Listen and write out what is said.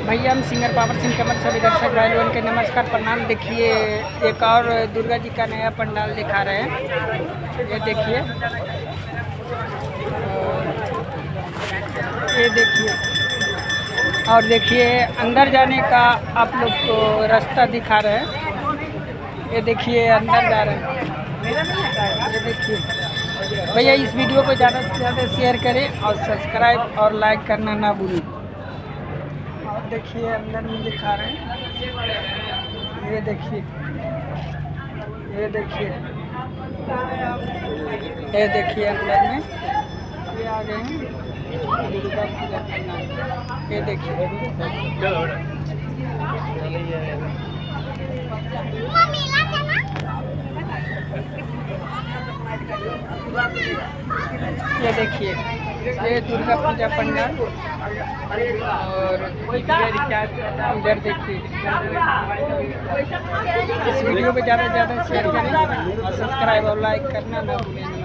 भैया हम singer power Singh कमर सभी दर्शक भाई लोगों के नमस्कार प्रणाम। देखिए एक और दुर्गा जी का नया पंडाल दिखा रहे हैं, ये देखिए। ये देखिए और देखिए अंदर जाने का आप लोग को रास्ता दिखा रहे हैं। ये देखिए अंदर जा रहे हैं। ये देखिए भैया, इस वीडियो को ज़्यादा से ज़्यादा शेयर करें और सब्सक्राइब और लाइक करना ना भूलें। और देखिए अंदर में दिखा रहे हैं, ये देखिए, ये देखिए, ये देखिए अंदर में ये आ गए हैं दुर्गा पूजा पंडाल। ये देखिए, ये देखिए, ये दुर्गा पूजा पंडाल। और इधर देखिए, इस वीडियो को ज़्यादा से ज़्यादा शेयर करें और सब्सक्राइब और लाइक करना ना भूलें।